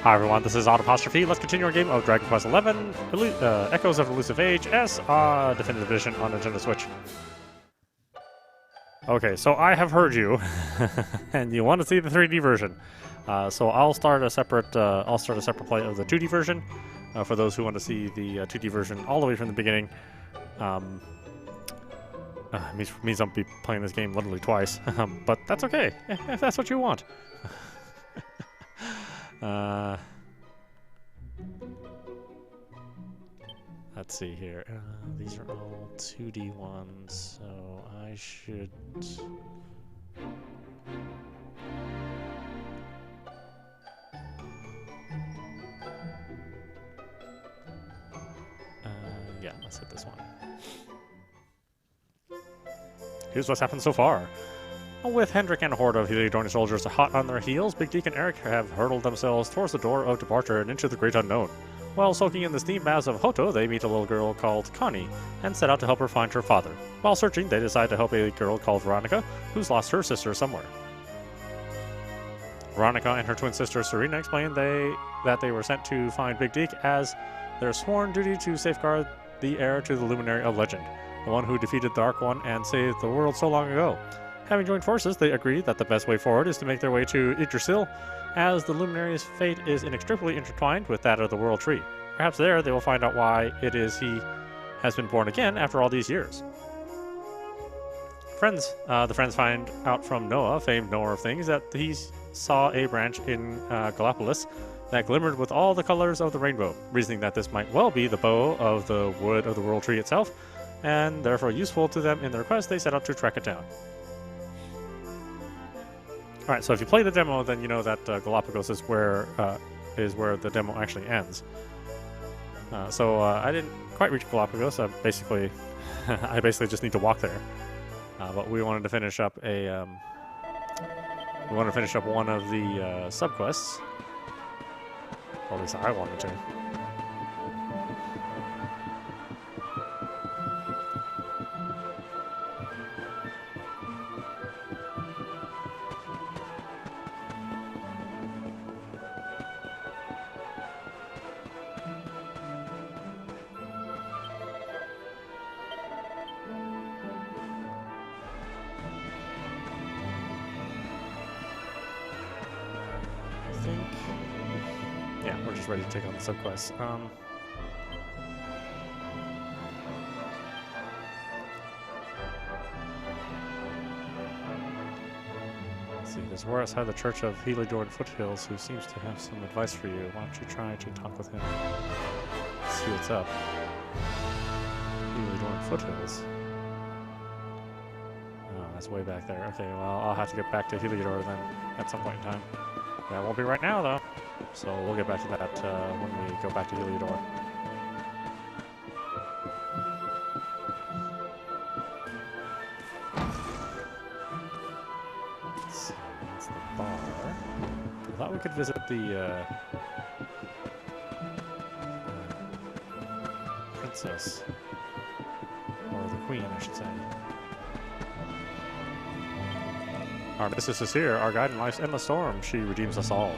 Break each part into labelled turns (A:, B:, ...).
A: Hi everyone, this is audap. Let's continue our game of Dragon Quest XI, Echoes of Elusive Age S, Definitive Edition on Nintendo Switch. Okay, so I have heard you, and you want to see the 3D version. So I'll start a separate play of the 2D version for those who want to see the 2D version all the way from the beginning. Means I'll be playing this game literally twice, but that's okay if that's what you want. Let's see here. These are all 2D ones, so I should... yeah, let's hit this one. Here's what's happened so far. With Hendrik and a horde of Heliodorn soldiers hot on their heels, Big Deacon Eric have hurtled themselves towards the door of departure and into the great unknown. While soaking in the steam baths of Hoto, they meet a little girl called Connie and set out to help her find her father. While searching, they decide to help a girl called Veronica, who's lost her sister somewhere. Veronica and her twin sister Serena explain that they were sent to find Big Deek as their sworn duty to safeguard the heir to the Luminary of Legend, the one who defeated the Dark One and saved the world so long ago. Having joined forces, they agree that the best way forward is to make their way to Yggdrasil, as the Luminary's fate is inextricably intertwined with that of the World Tree. Perhaps there they will find out why it is he has been born again after all these years. The friends find out from Noah, famed knower of things, that he saw a branch in Gallipolis that glimmered with all the colors of the rainbow, reasoning that this might well be the bow of the wood of the World Tree itself, and therefore useful to them in their quest. They set out to track it down. Alright, so if you play the demo, then you know that Galapagos is where the demo actually ends. I didn't quite reach Galapagos. I basically just need to walk there. But we wanted to finish up one of the subquests. Or at least I wanted to. Yeah, we're just ready to take on the subquests. Let's see, there's war outside the Church of Heliodorn Foothills who seems to have some advice for you. Why don't you try to talk with him? See what's up. Heliodorn Foothills. Oh, that's way back there. Okay, well, I'll have to get back to Heliodor then at some point in time. That won't be right now, though. So we'll get back to that when we go back to Heliodor. Let's see, that's the bar. I thought we could visit the princess. Or the queen, I should say. Our mistress is here, our guide in life's endless storm. She redeems us all.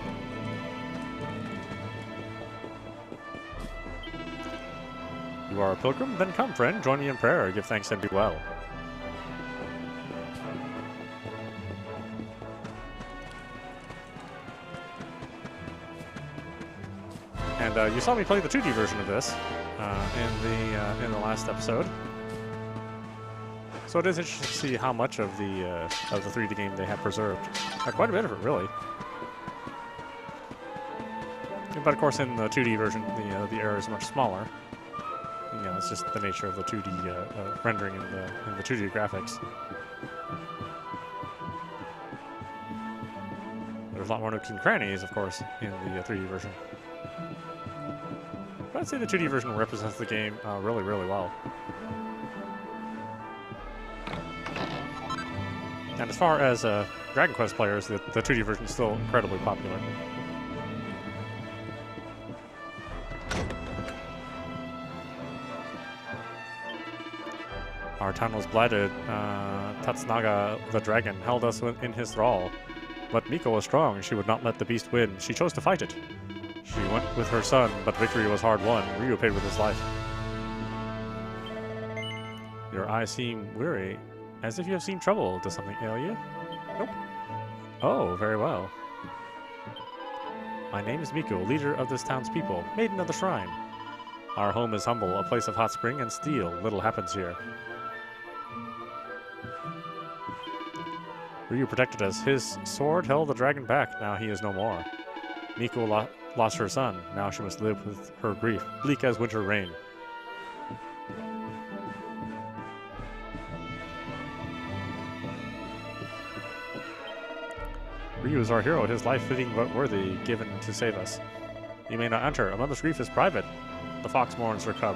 A: You are a pilgrim? Then come, friend. Join me in prayer. Give thanks and be well. And you saw me play the 2D version of this in the last episode. So it is interesting to see how much of the 3D game they have preserved. Quite a bit of it, really. But of course, in the 2D version, the error is much smaller. You know, it's just the nature of the 2D rendering in the 2D graphics. There's a lot more nooks and crannies, of course, in the 3D version. But I'd say the 2D version represents the game really, really well. And as far as Dragon Quest players, the 2D version is still incredibly popular. Our town was blighted. Tatsunaga, the dragon, held us in his thrall. But Miko was strong. She would not let the beast win. She chose to fight it. She went with her son, but victory was hard won. Ryu paid with his life. Your eyes seem weary, as if you have seen trouble. Does something ail you? Nope. Oh, very well. My name is Miko, leader of this town's people, maiden of the shrine. Our home is humble, a place of hot spring and steel. Little happens here. Ryu protected us. His sword held the dragon back. Now he is no more. Miko lost her son. Now she must live with her grief, bleak as winter rain. Ryu is our hero. His life fitting but worthy, given to save us. You may not enter. A mother's grief is private. The fox mourns her cub.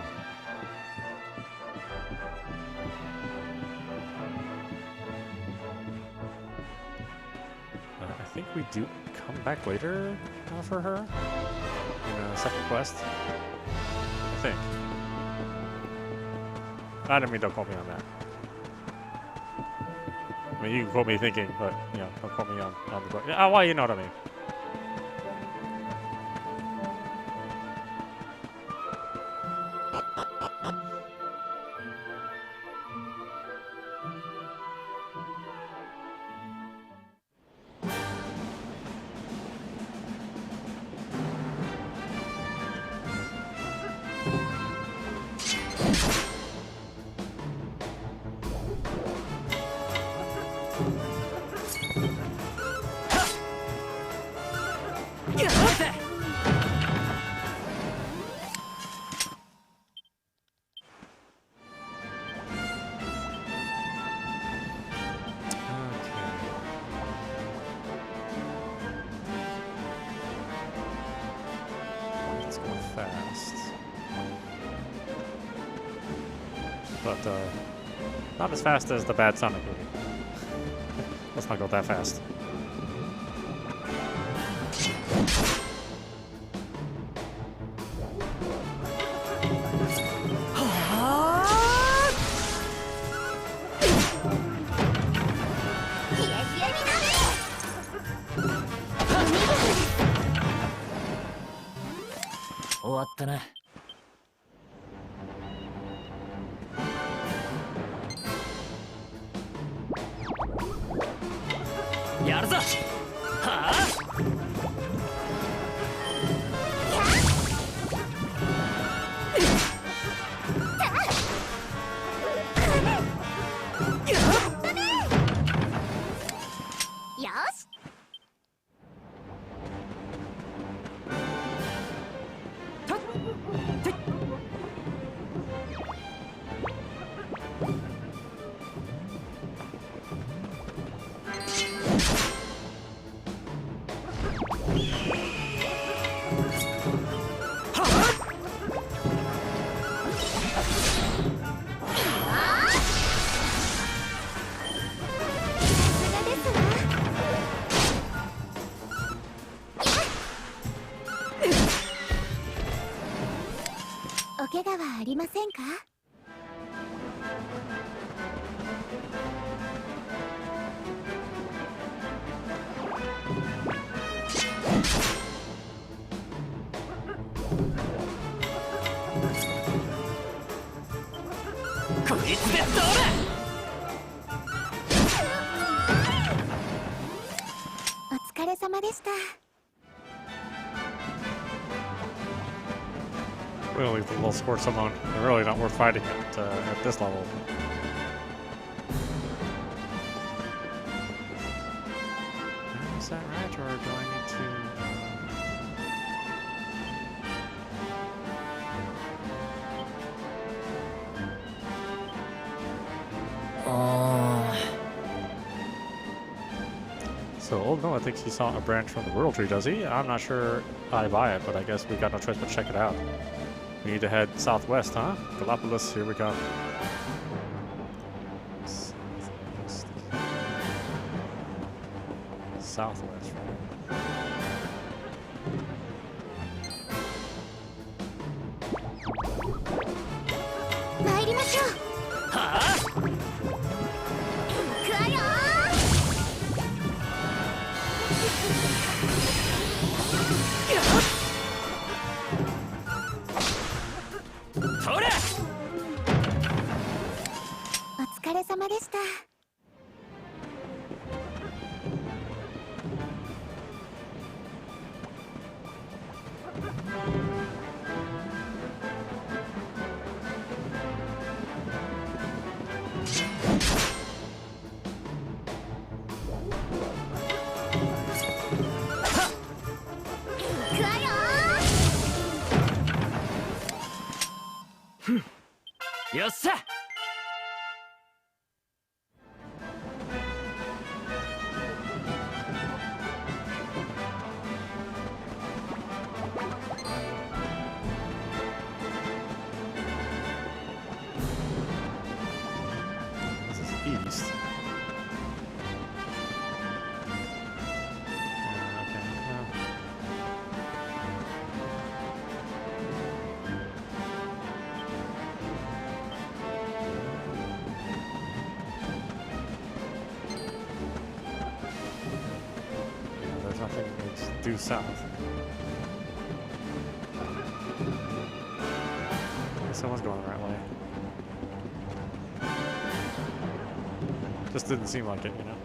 A: I think we do come back later for her in a second quest. I think. I didn't mean don't quote me on that. I mean, you can quote me thinking, but, you know, don't quote me on the book. Well, you know what I mean. But not as fast as the bad Sonic movie. Let's not go that fast. We'll leave the little sports alone. They're really not worth fighting at this level. Is that right, or do I need to... So, Old Noah thinks he saw a branch from the World Tree, does he? I'm not sure I buy it, but I guess we got no choice but check it out. We need to head southwest, huh? Galapagos, here we come. Southwest, right?
B: 疲れ様でした。
C: よっしゃ。
A: This is east. There's nothing to due south. Okay, someone's going the right way. Just didn't seem like it, you know?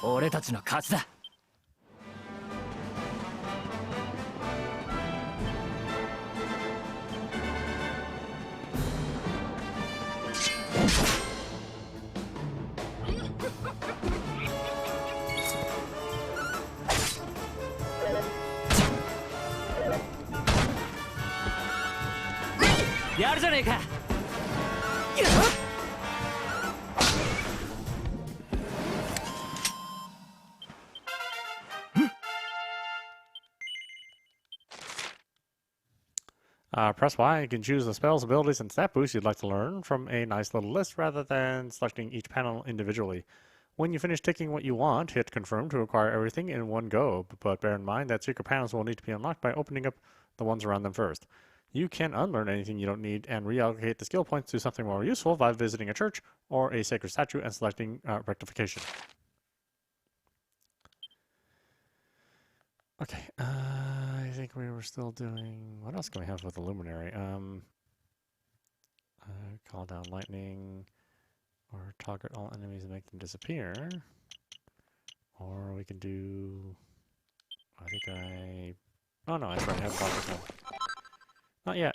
C: 俺たちの勝ちだ。やるじゃねえか。
A: Press Y, you can choose the spells, abilities, and stat boosts you'd like to learn from a nice little list rather than selecting each panel individually. When you finish ticking what you want, hit confirm to acquire everything in one go, but bear in mind that secret panels will need to be unlocked by opening up the ones around them first. You can unlearn anything you don't need and reallocate the skill points to something more useful by visiting a church or a sacred statue and selecting rectification. Okay, I think we were still doing... What else can we have with the Luminary? Call down lightning, or target all enemies and make them disappear. Or we can do... I think I... Oh no, I already have this one. Not yet,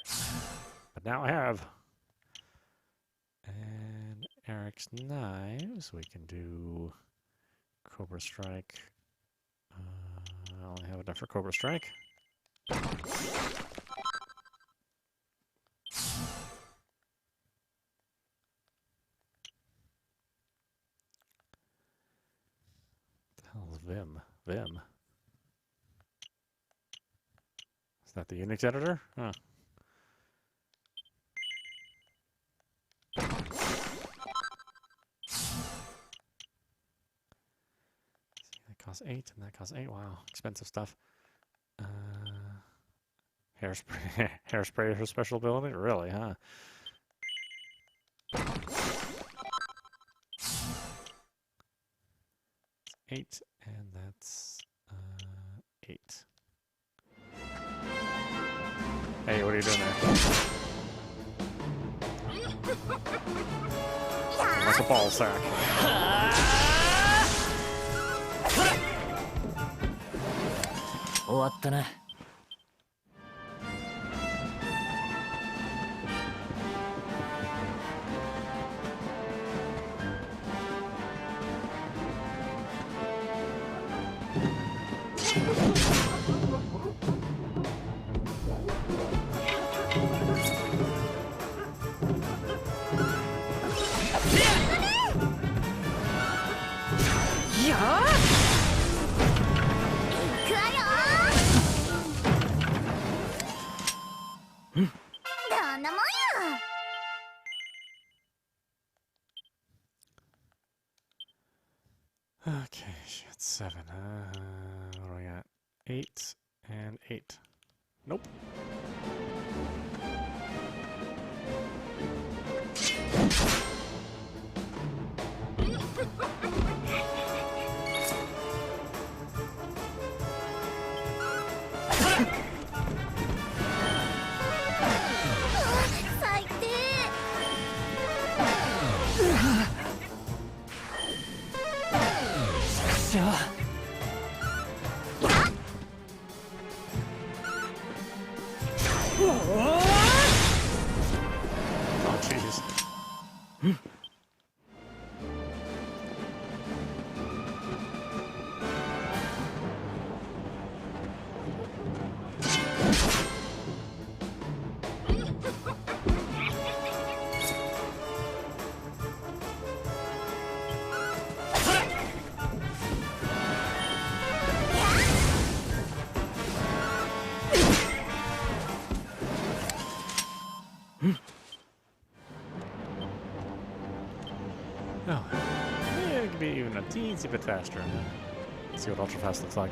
A: but now I have. And Eric's knives, we can do Cobra Strike. I only have enough for Cobra Strike. What the hell is Vim? Vim? Is that the Unix editor? Huh. That costs 8 and that costs 8. Wow, expensive stuff. Hairspray, hairspray for special ability? Really, huh? It's 8, and that's 8. Hey, what are you doing there? Like a ball sack. Okay, that's 7. What do I got? 8 and 8. Nope. Oh, jeez. Oh, yeah, it could be even a teensy bit faster. Let's see what ultra fast looks like.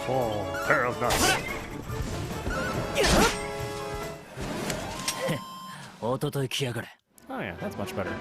A: Oh, pair of nuts. Oh yeah, that's much better.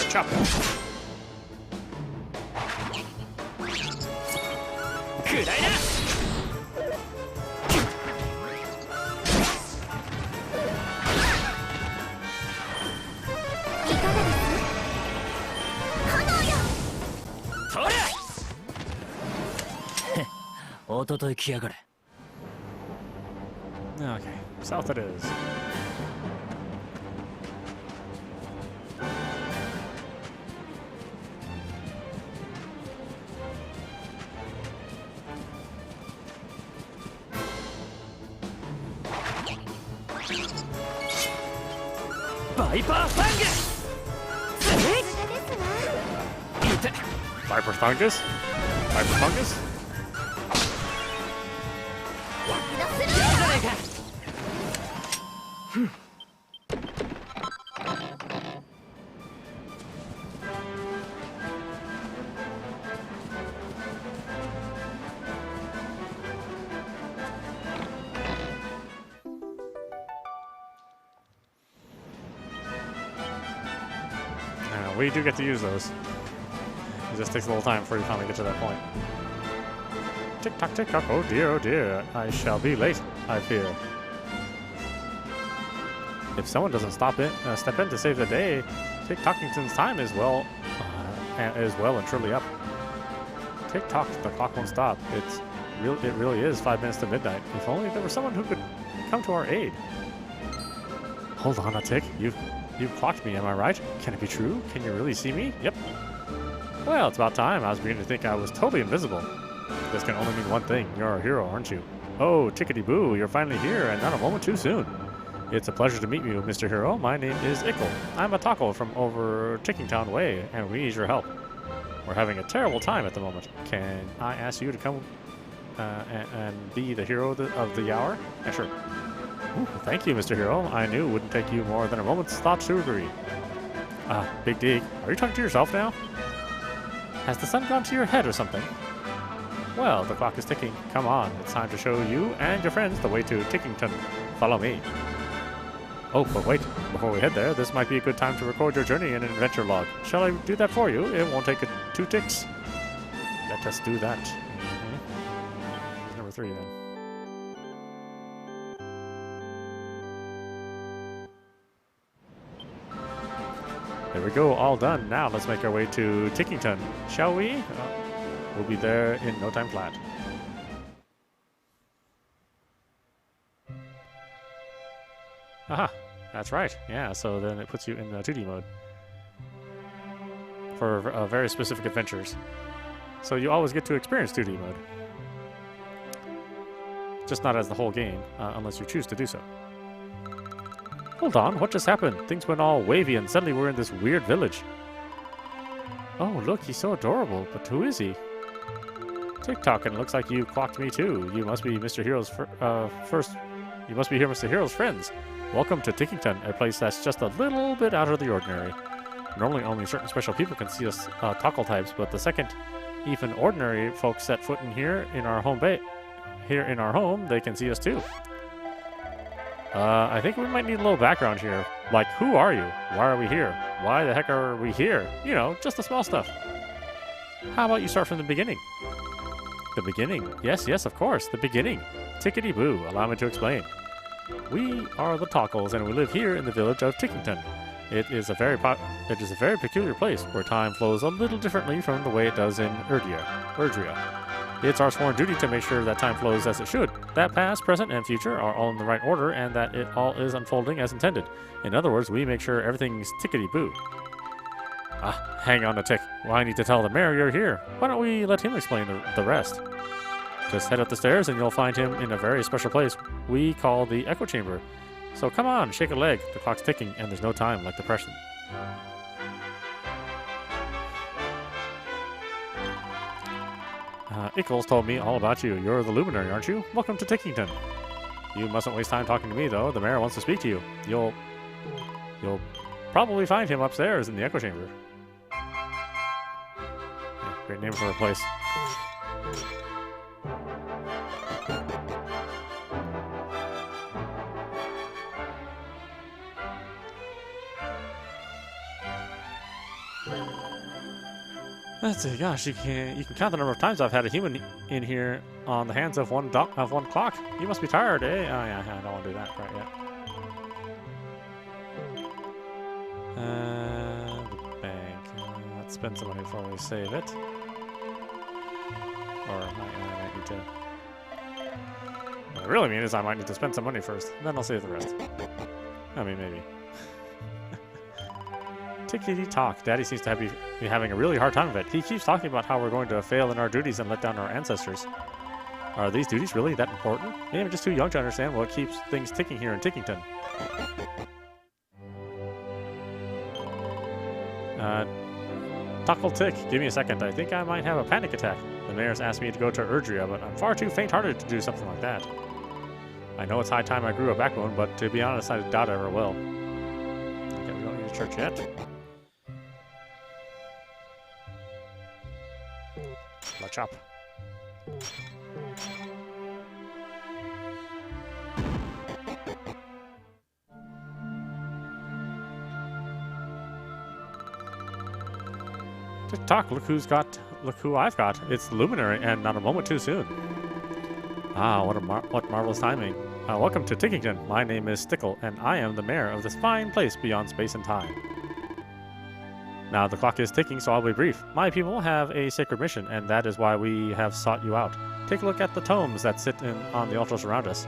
A: Chop. Okay, south it is. Viper fungus? Viper fungus? we do get to use those. It just takes a little time before you finally get to that point. Tick tock, tick tock. Oh dear, I shall be late, I fear. If someone doesn't step in to save the day, Tick Tockington's time is well and truly up. Tick tock, the clock won't stop. It really is 5 minutes to midnight. If only there was someone who could come to our aid. Hold on a tick. You've clocked me, am I right? Can it be true? Can you really see me? Yep. Well, it's about time. I was beginning to think I was totally invisible. This can only mean one thing. You're a hero, aren't you? Oh, tickety-boo, you're finally here, and not a moment too soon. It's a pleasure to meet you, Mr. Hero. My name is Ickle. I'm a Tockle from over Tickingtown Way, and we need your help. We're having a terrible time at the moment. Can I ask you to come and be the hero of the hour? Yeah, sure. Ooh, thank you, Mr. Hero. I knew it wouldn't take you more than a moment's thought to agree. Big Dig, are you talking to yourself now? Has the sun gone to your head or something? Well, the clock is ticking. Come on, it's time to show you and your friends the way to Tickington. Follow me. Oh, but wait, before we head there, this might be a good time to record your journey in an adventure log. Shall I do that for you? It won't take 2 ticks. Let us do that. Number 3 then. There we go, all done. Now let's make our way to Tickington, shall we? We'll be there in no time flat. Aha, that's right. Yeah, so then it puts you in 2D mode for very specific adventures. So you always get to experience 2D mode. Just not as the whole game, unless you choose to do so. Hold on, what just happened? Things went all wavy and suddenly we're in this weird village. Oh, look, he's so adorable, but who is he? Tick-tock, and it looks like you clocked me too. You must be Mr. Hero's You must be here, Mr. Hero's friends. Welcome to Tickington, a place that's just a little bit out of the ordinary. Normally only certain special people can see us Tockle types, but the second even ordinary folks set foot in here in our home, they can see us too. I think we might need a little background here. Like, who are you? Why are we here? Why the heck are we here? You know, just the small stuff. How about you start from the beginning? The beginning? Yes, of course, the beginning. Tickety-boo, allow me to explain. We are the Tockles, and we live here in the village of Tickington. It is a very peculiar place where time flows a little differently from the way it does in Erdrea. It's our sworn duty to make sure that time flows as it should, that past, present, and future are all in the right order, and that it all is unfolding as intended. In other words, we make sure everything's tickety-boo. Hang on a tick. Well, I need to tell the mayor you're here. Why don't we let him explain the rest? Just head up the stairs and you'll find him in a very special place we call the Echo Chamber. So come on, shake a leg. The clock's ticking and there's no time like the present. Ickles told me all about you. You're the Luminary, aren't you? Welcome to Tickington. You mustn't waste time talking to me, though. The mayor wants to speak to you. You'll probably find him upstairs in the Echo Chamber. Yeah, great name for a place. Let's see, gosh, you can count the number of times I've had a human in here on the hands of one clock. You must be tired, eh? Oh yeah, I don't want to do that quite yet. The bank. Let's spend some money before we save it. Or I might need to. What I really mean is I might need to spend some money first, then I'll save the rest. I mean, maybe. Tickety-tock. Daddy seems to be having a really hard time of it. He keeps talking about how we're going to fail in our duties and let down our ancestors. Are these duties really that important? Maybe I'm just too young to understand what keeps things ticking here in Tickington. Tockle tick, give me a second. I think I might have a panic attack. The mayor's asked me to go to Erdrea, but I'm far too faint-hearted to do something like that. I know it's high time I grew a backbone, but to be honest, I doubt I ever will. Okay, we don't need a church yet. Let's chop. Tick-tock, look who I've got. It's Luminary, and not a moment too soon. Ah, what marvelous timing. Welcome to Tickington. My name is Stickle, and I am the mayor of this fine place beyond space and time. Now the clock is ticking, so I'll be brief. My people have a sacred mission, and that is why we have sought you out. Take a look at the tomes that sit on the altars around us.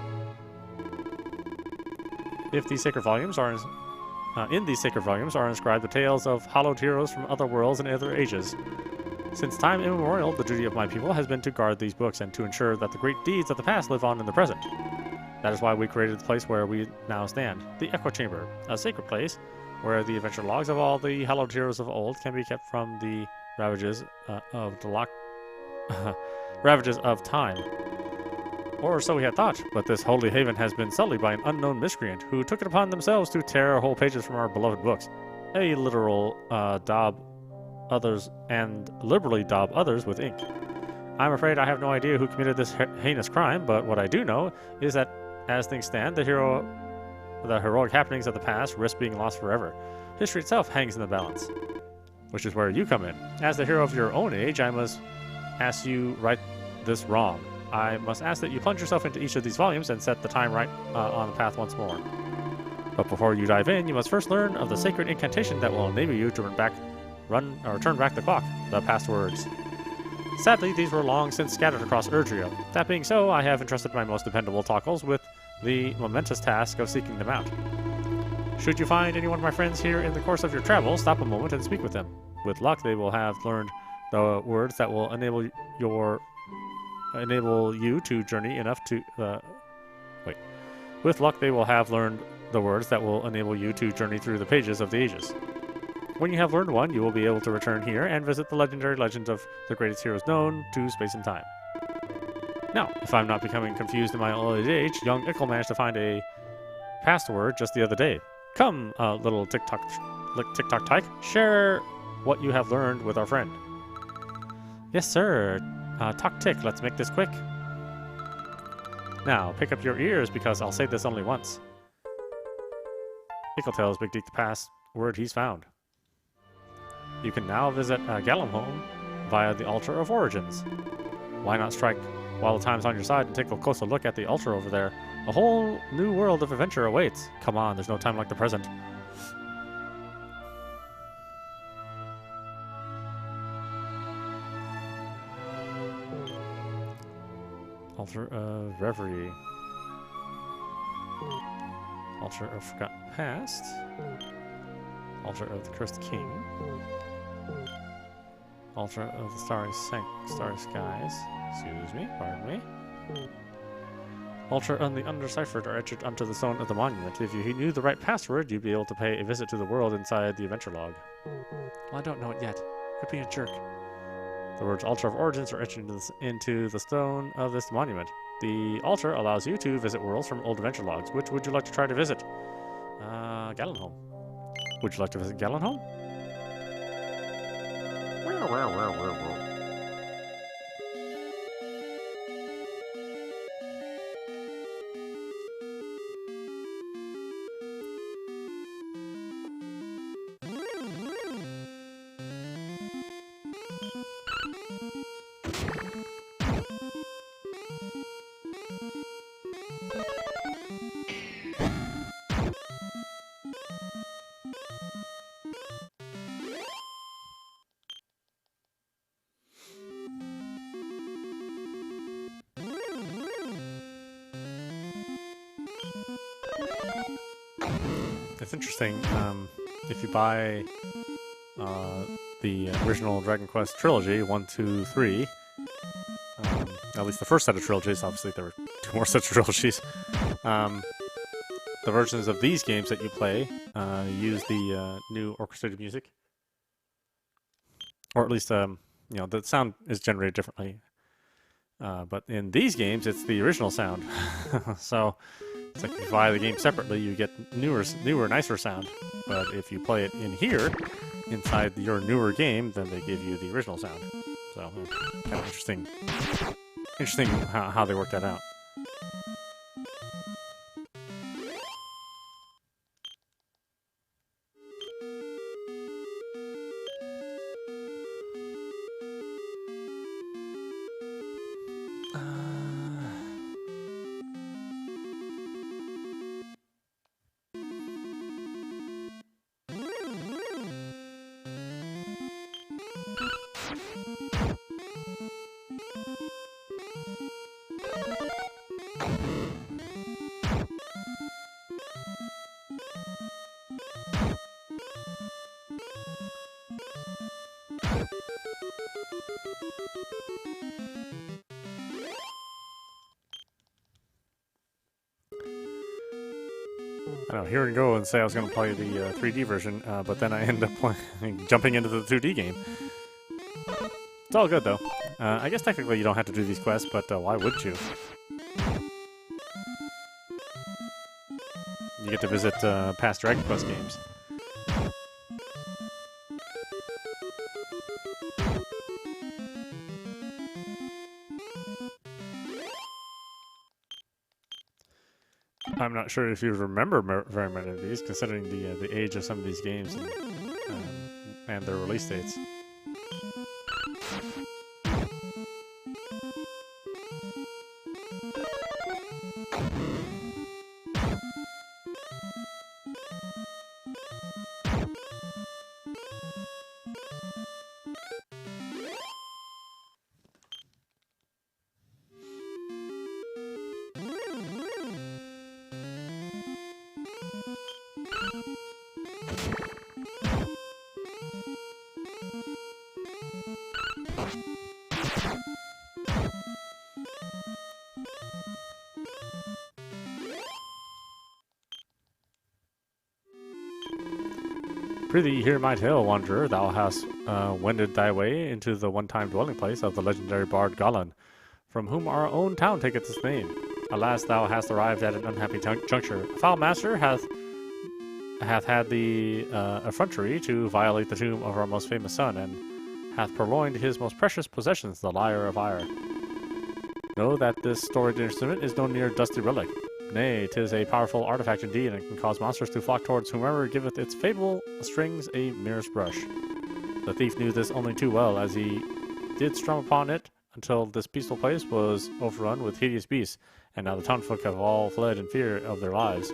A: If these sacred volumes are in these sacred volumes are inscribed the tales of hallowed heroes from other worlds and other ages. Since time immemorial, the duty of my people has been to guard these books and to ensure that the great deeds of the past live on in the present. That is why we created the place where we now stand, the Echo Chamber, a sacred place where the adventure logs of all the hallowed heroes of old can be kept from the ravages ravages of time. Or so we had thought, but this holy haven has been sullied by an unknown miscreant who took it upon themselves to tear whole pages from our beloved books. A literal liberally daub others with ink. I'm afraid I have no idea who committed this heinous crime, but what I do know is that as things stand, the heroic happenings of the past risk being lost forever. History itself hangs in the balance, which is where you come in. As the hero of your own age, I must ask you right this wrong. I must ask that you plunge yourself into each of these volumes and set the time right on the path once more. But before you dive in, you must first learn of the sacred incantation that will enable you to turn back the clock, the past words. Sadly, these were long since scattered across Erdrea. That being so, I have entrusted my most dependable Tockles with the momentous task of seeking them out. Should you find any one of my friends here in the course of your travel, stop a moment and speak with them. With luck, they will have learned the words that will enable you to journey enough to With luck, they will have learned the words that will enable you to journey through the pages of the ages. When you have learned one, you will be able to return here and visit the legendary legends of the greatest heroes known to space and time. Now, if I'm not becoming confused in my old age, young Ickle managed to find a password just the other day. Come, little tick-tock tyke, share what you have learned with our friend. Yes, sir. Talk tick, let's make this quick. Now, pick up your ears because I'll say this only once. Ickle tells Big Deek the password he's found. You can now visit Galenholm via the Altar of Origins. Why not strike while the time's on your side and take a closer look at the altar over there? A whole new world of adventure awaits. Come on, there's no time like the present. Altar of Reverie. Altar of Forgotten Past. Altar of the Cursed King. Altar of the Starry Skies. Excuse me, pardon me. Altar and the Undeciphered are etched onto the stone of the monument. If you knew the right password, you'd be able to pay a visit to the world inside the adventure log. Well, I don't know it yet. Quit being a jerk. The words Altar of Origins are etched into the stone of this monument. The altar allows you to visit worlds from old adventure logs. Which would you like to try to visit? Galenholm. Would you like to visit Galenholm? It's interesting, if you buy the original Dragon Quest trilogy, 1, 2, 3, at least the first set of trilogies, obviously there were 2 more sets of trilogies, the versions of these games that you play use the new orchestrated music, or at least, the sound is generated differently, but in these games it's the original sound, so it's like if you buy the game separately, you get newer, nicer sound. But if you play it in here, inside your newer game, then they give you the original sound. So, kind of interesting. Interesting how they work that out. I know, here and go and say I was going to play the 3D version, but then I end up jumping into the 2D game. It's all good, though. I guess technically you don't have to do these quests, but why would you? You get to visit past Dragon Quest games. I'm not sure if you remember very many of these, considering the age of some of these games and their release dates. Prithee, hear my tale, wanderer. Thou hast wended thy way into the one-time dwelling place of the legendary bard Galan, from whom our own town taketh its name. Alas, thou hast arrived at an unhappy juncture. A foul master hath had the effrontery to violate the tomb of our most famous son, and hath purloined his most precious possessions, the Lyre of Ire. Know that this storied instrument is no mere dusty relic. Nay, 'tis a powerful artifact indeed, and can cause monsters to flock towards whomever giveth its fabled strings a merest brush. The thief knew this only too well, as he did strum upon it until this peaceful place was overrun with hideous beasts, and now the townfolk have all fled in fear of their lives.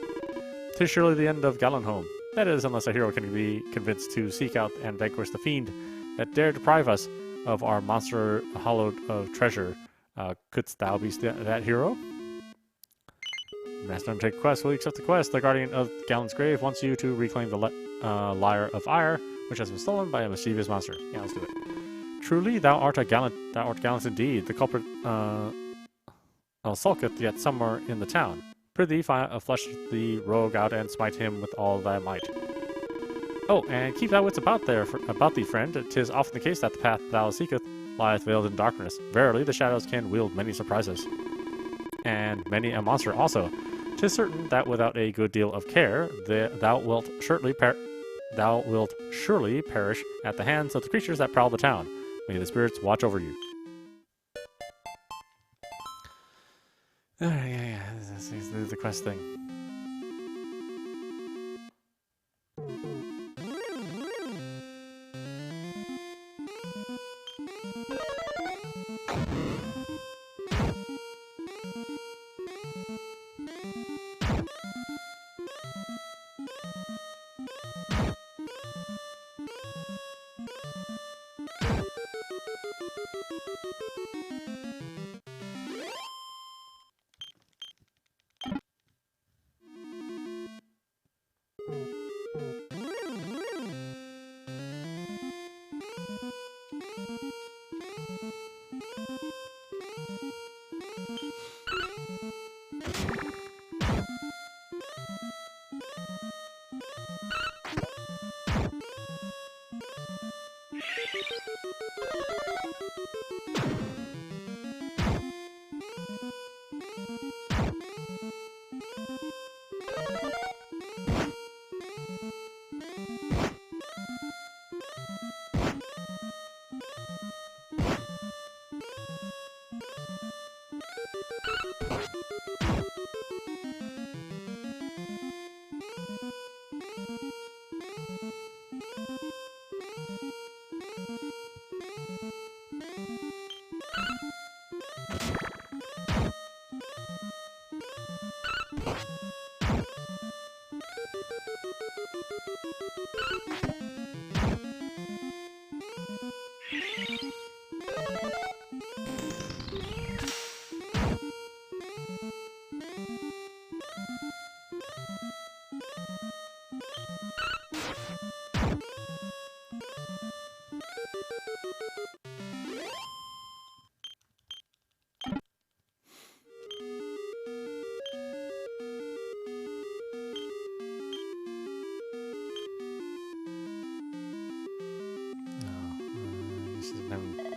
A: 'Tis surely the end of Galenholm. That is, unless a hero can be convinced to seek out and vanquish the fiend that dare deprive us of our monster hollowed of treasure. Couldst thou be that hero? Master undertake a quest. Will you accept the quest? The guardian of Galen's grave wants you to reclaim the Lyre of Ire, which has been stolen by a mischievous monster. Yeah, let's do it. Truly, thou art gallant indeed. The culprit sulketh yet somewhere in the town. Prithee, flush the rogue out and smite him with all thy might. Oh, and keep thy wits about thee, friend. 'Tis often the case that the path thou seeketh lieth veiled in darkness. Verily, the shadows can wield many surprises. And many a monster also. 'Tis certain that without a good deal of care, thou wilt surely perish at the hands of the creatures that prowl the town. May the spirits watch over you. Yeah. This is the quest thing.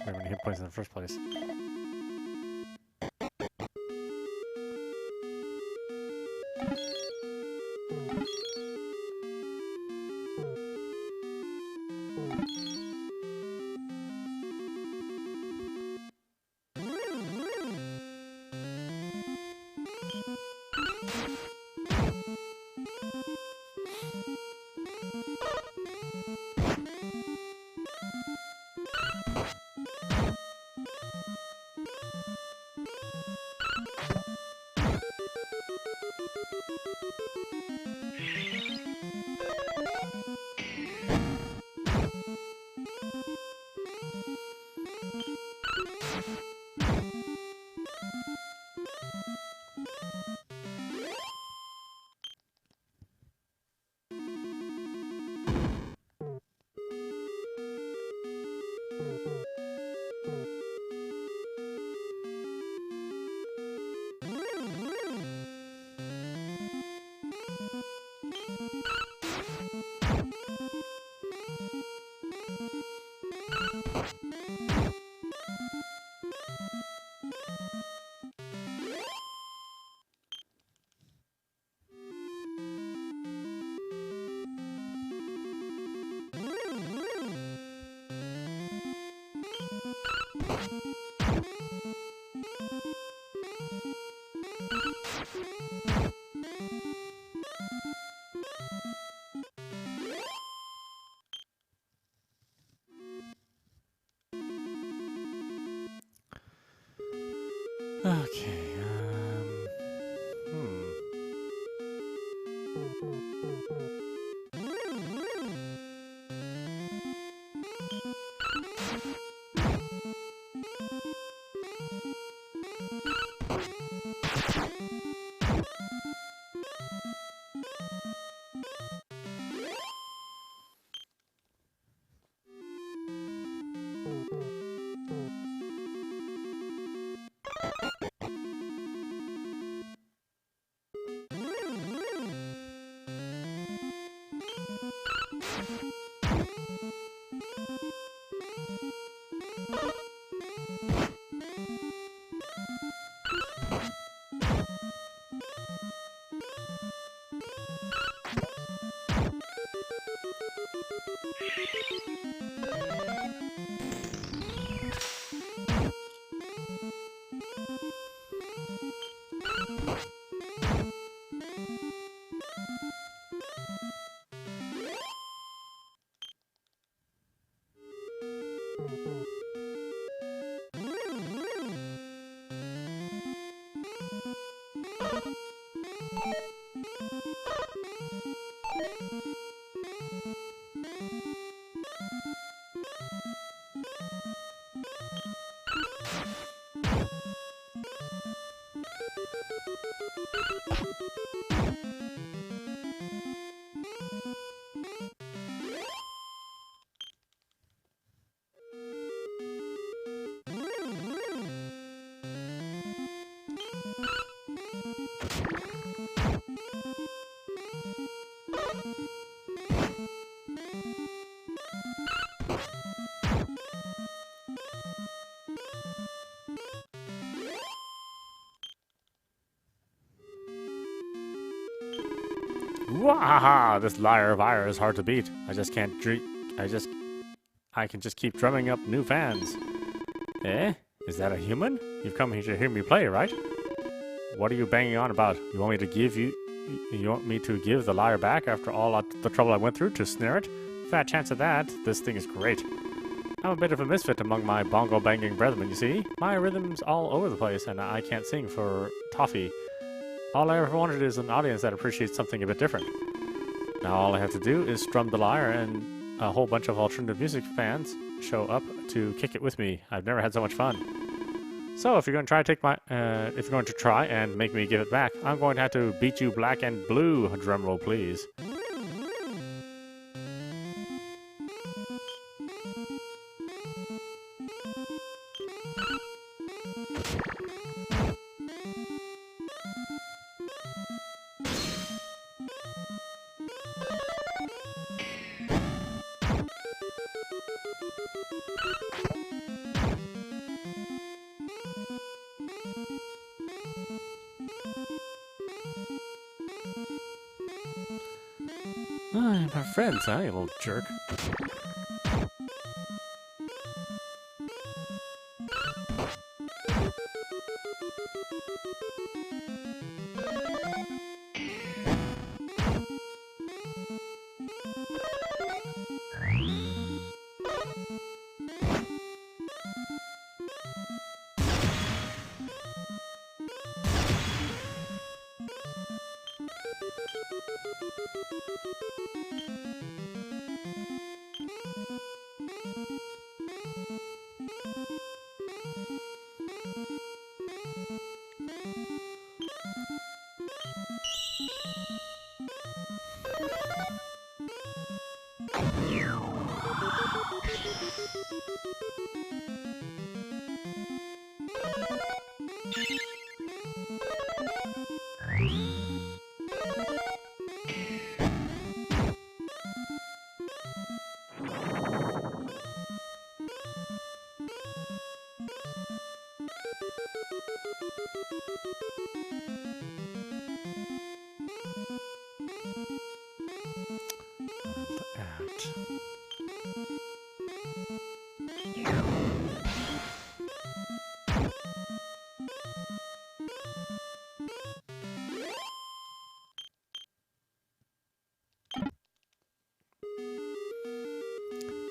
A: very many hit points in the first place. Okay, Wahaha! This lyre fire is hard to beat. I can just keep drumming up new fans. Eh? Is that a human? You've come here to hear me play, right? What are you banging on about? You want me to give the lyre back after all the trouble I went through to snare it? Fat chance of that. This thing is great. I'm a bit of a misfit among my bongo banging brethren, you see. My rhythm's all over the place and I can't sing for toffee. All I ever wanted is an audience that appreciates something a bit different. Now all I have to do is strum the lyre and a whole bunch of alternative music fans show up to kick it with me. I've never had so much fun. So if you're going to try and make me give it back, I'm going to have to beat you black and blue. Drumroll, please. Ah, my friends, huh, you little jerk.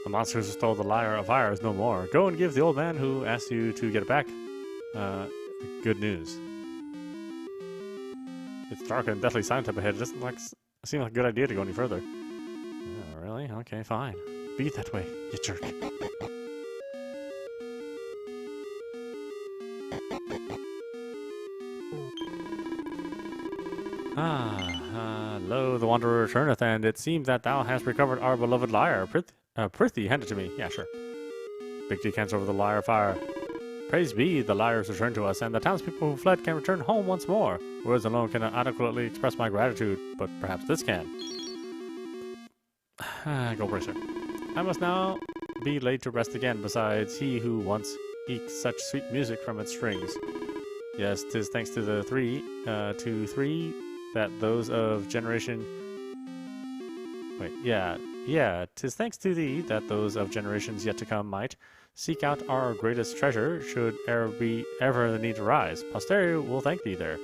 A: The monster who stole the lyre of fire is no more. Go and give the old man who asked you to get it back good news. It's dark and deathly silent up ahead. It doesn't seem like a good idea to go any further. Oh, really? Okay, fine. Be that way, you jerk. Lo, the wanderer returneth, and it seems that thou hast recovered our beloved lyre. Prithee, hand it to me. Yeah, sure. Big Dick hands over the lyre of fire. Praise be, the lyre is returned to us, and the townspeople who fled can return home once more. Words alone cannot adequately express my gratitude, but perhaps this can. Go bracer. I must now be laid to rest again, besides he who once eked such sweet music from its strings. Yes, 'tis thanks to the three, that those of generation... Wait, yeah, 'tis thanks to thee that those of generations yet to come might seek out our greatest treasure, should ever the need arise. Posterity will thank thee there.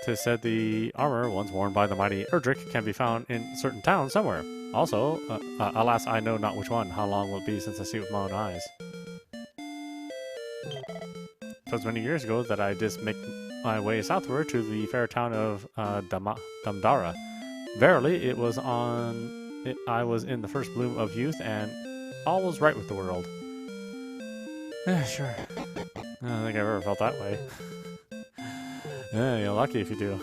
A: Tis said the armor once worn by the mighty Erdrea can be found in certain towns somewhere. Also, alas, I know not which one. How long will it be since I see it with my own eyes? 'Twas many years ago that I did make my way southward to the fair town of Damdara. Verily, I was in the first bloom of youth, and all was right with the world. Sure. I don't think I've ever felt that way. Yeah, you're lucky if you do.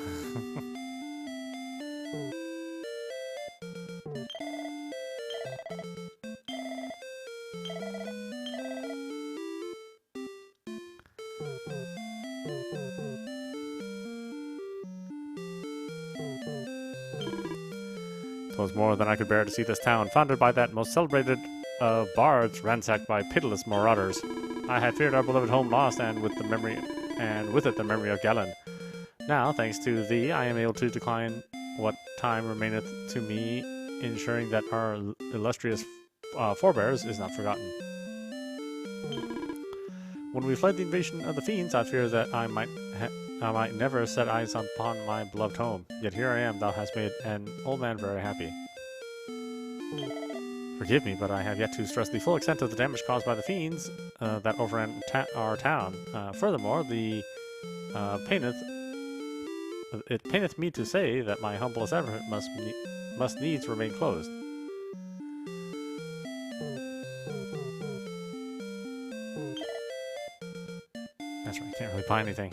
A: Twas more than I could bear to see this town, founded by that most celebrated of bards, ransacked by pitiless marauders. I had feared our beloved home lost, and with it the memory of Galen. Now, thanks to thee, I am able to decline what time remaineth to me, ensuring that our illustrious forebears is not forgotten. When we fled the invasion of the fiends, I feared that I might never set eyes upon my beloved home. Yet here I am, thou hast made an old man very happy. Forgive me, but I have yet to stress the full extent of the damage caused by the fiends that overran our town. Furthermore, it paineth me to say that my humblest effort must needs remain closed. That's right, can't really buy anything.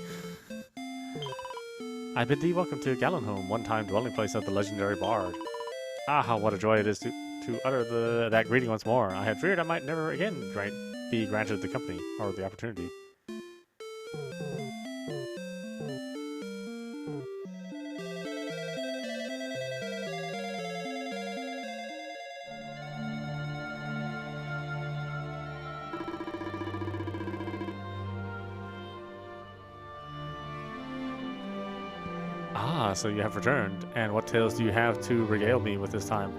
A: I bid thee welcome to Galenholm, one-time dwelling place of the legendary bard. Ah, what a joy it is to utter that greeting once more. I had feared I might never again be granted the company, or the opportunity. Ah, so you have returned. And what tales do you have to regale me with this time?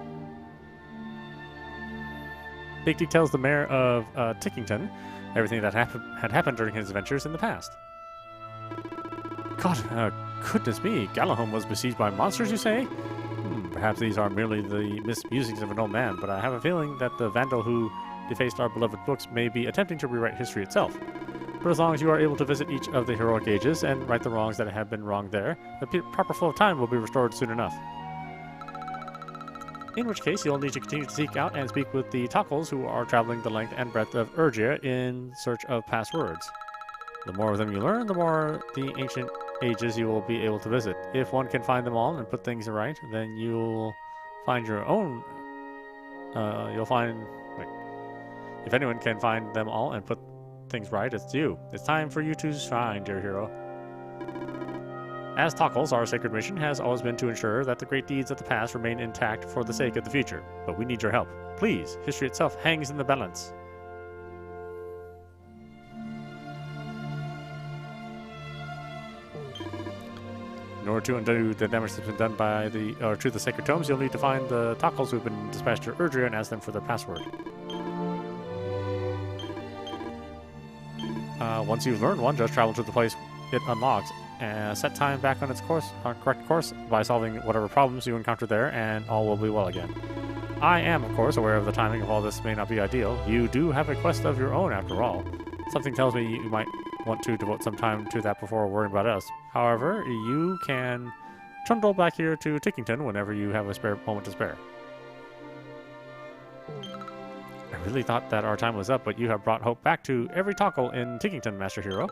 A: Big D tells the mayor of Tickington everything that had happened during his adventures in the past. God, goodness me, Galahome was besieged by monsters, you say? Perhaps these are merely the mismusings of an old man, but I have a feeling that the vandal who defaced our beloved books may be attempting to rewrite history itself. But as long as you are able to visit each of the heroic ages and right the wrongs that have been wrong there, the proper flow of time will be restored soon enough. In which case, you'll need to continue to seek out and speak with the Tockles who are traveling the length and breadth of Erdrea in search of past words. The more of them you learn, the more the ancient ages you will be able to visit. If one can find them all and put things right, then you'll find your own... If anyone can find them all and put things right, it's you. It's time for you to shine, dear hero. As Tockles, our sacred mission has always been to ensure that the great deeds of the past remain intact for the sake of the future. But we need your help. Please, history itself hangs in the balance. In order to undo the damage that's been done by to the sacred tomes, you'll need to find the Tockles who've been dispatched to Erdrea and ask them for their password. Once you've learned one, just travel to the place it unlocks. Set time back on its correct course by solving whatever problems you encounter there, and all will be well again. I am, of course, aware of the timing of all this may not be ideal. You do have a quest of your own, after all. Something tells me you might want to devote some time to that before worrying about us. However, you can trundle back here to Tickington whenever you have a spare moment to spare. I really thought that our time was up, but you have brought hope back to every Tockle in Tickington, Master Hero.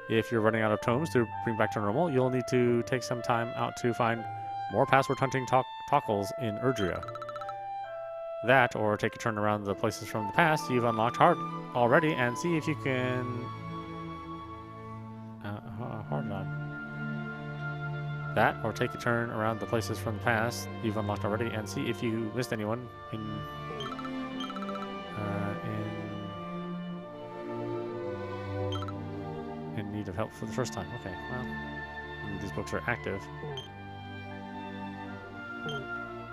A: If you're running out of tomes to bring back to normal, you'll need to take some time out to find more password hunting Tockles in Erdrea. That, or take a turn around the places from the past you've unlocked hard already and see if you can... hold on. That, or take a turn around the places from the past you've unlocked already and see if you missed anyone in need of help for the first time. Okay, well, these books are active.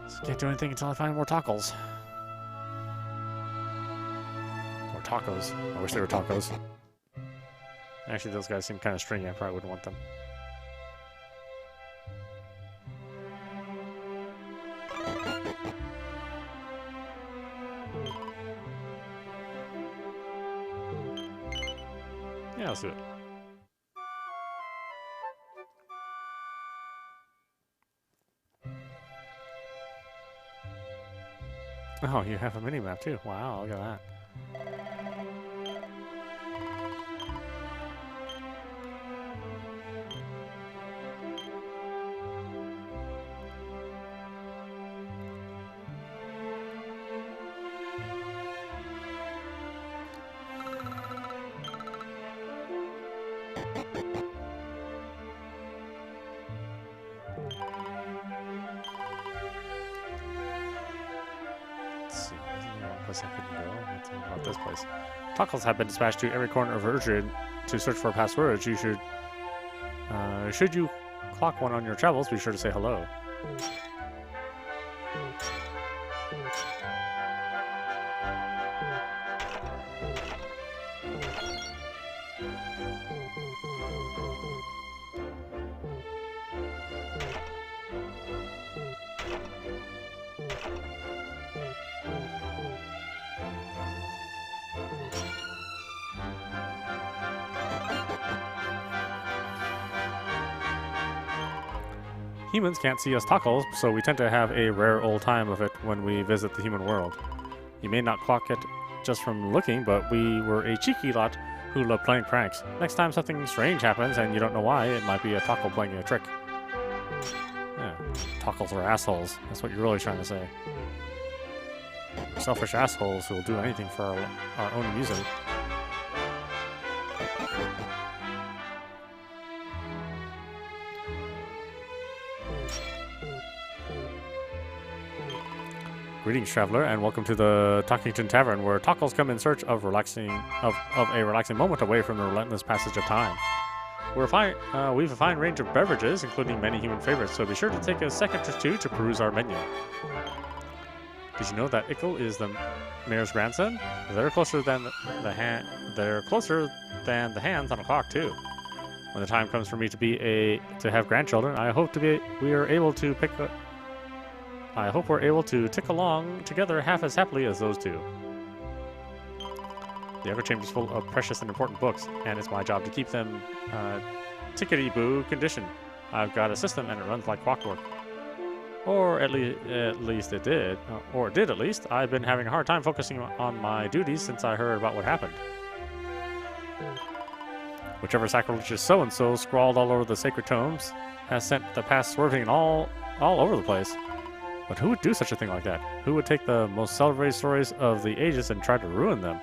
A: So can't do anything until I find more Tockles. Or tacos. I wish they were tacos. Actually, those guys seem kind of stringy. I probably wouldn't want them. Yeah, let's do it. Oh, you have a mini-map too. Wow, look at that. This place. Tockles have been dispatched to every corner of Erdrea to search for passwords. You should you clock one on your travels, be sure to say hello. Humans can't see us Tockles, so we tend to have a rare old time of it when we visit the human world. You may not clock it just from looking, but we were a cheeky lot who love playing pranks. Next time something strange happens and you don't know why, it might be a Tockle playing you a trick. Yeah, Tockles are assholes. That's what you're really trying to say. Selfish assholes who will do anything for our own amusement. Greetings, traveler, and welcome to the Tockington Tavern, where Tockles come in search of a relaxing moment away from the relentless passage of time. We've a fine range of beverages, including many human favorites, so be sure to take a second or two to peruse our menu. Did you know that Ickle is the mayor's grandson? They're closer than They're closer than the hands on a clock too. When the time comes for me to have grandchildren, I hope we're able to tick along together half as happily as those two. The echo chamber is full of precious and important books, and it's my job to keep them tickety-boo condition. I've got a system, and it runs like clockwork. Or at least it did. Or it did at least. I've been having a hard time focusing on my duties since I heard about what happened. Whichever sacrilegious so-and-so scrawled all over the sacred tomes has sent the past swerving all over the place. But who would do such a thing like that? Who would take the most celebrated stories of the ages and try to ruin them?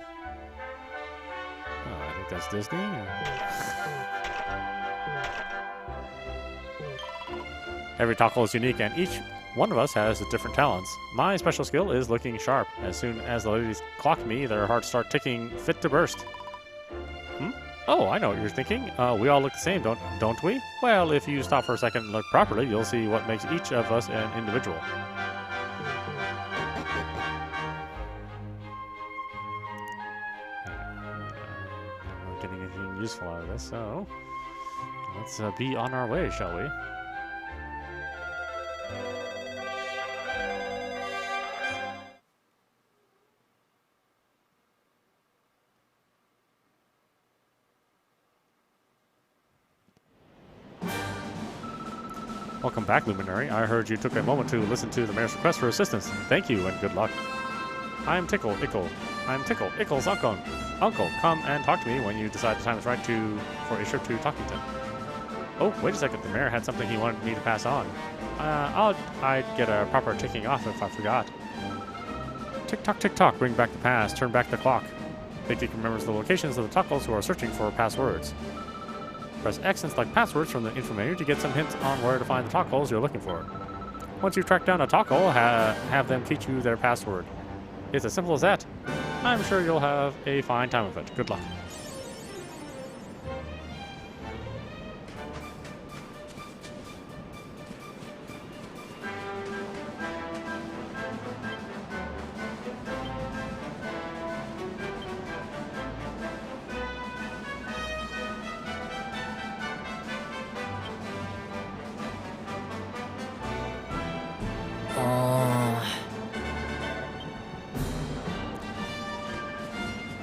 A: I think that's Disney. Every Tockle is unique, and each one of us has different talents. My special skill is looking sharp. As soon as the ladies clock me, their hearts start ticking fit to burst. Oh, I know what you're thinking. We all look the same, don't we? Well, if you stop for a second and look properly, you'll see what makes each of us an individual. I'm not getting anything useful out of this, so let's be on our way, shall we? Welcome back, Luminary. I heard you took a moment to listen to the mayor's request for assistance. Thank you and good luck. I'm Ickle's uncle. Uncle, come and talk to me when you decide the time is right for a trip to Talkington. Oh, wait a second. The mayor had something he wanted me to pass on. I'd get a proper ticking off if I forgot. Tick tock, bring back the past, turn back the clock. Big Dick remembers the locations of the Tockles who are searching for passwords. Press X and select passwords from the info menu to get some hints on where to find the Tockles you're looking for. Once you track down a Tockle, have them teach you their password. It's as simple as that. I'm sure you'll have a fine time of it. Good luck.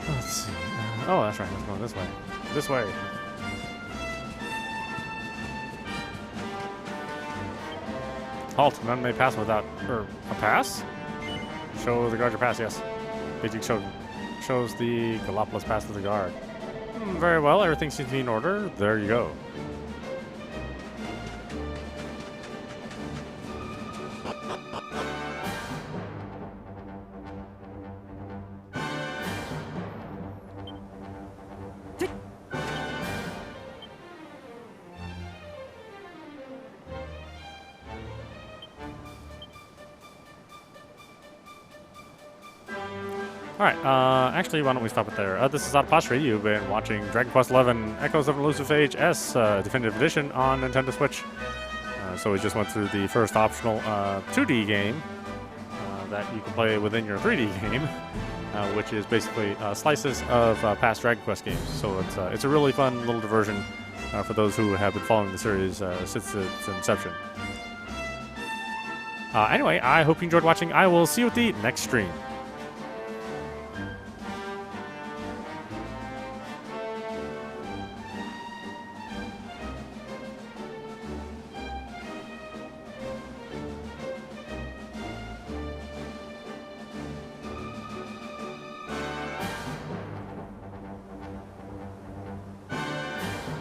A: Let's see. Oh, that's right. Let's go this way. This way. Halt. None may pass without... a pass? Show the guard your pass, yes. Basic shows the Galapagos pass to the guard. Very well. Everything seems to be in order. There you go. Alright, actually, why don't we stop it there? This is audap. You've been watching Dragon Quest XI Echoes of an Elusive Age S Definitive Edition on Nintendo Switch. So we just went through the first optional 2D game that you can play within your 3D game, which is basically slices of past Dragon Quest games. So it's a really fun little diversion for those who have been following the series since its inception. Anyway, I hope you enjoyed watching. I will see you at the next stream.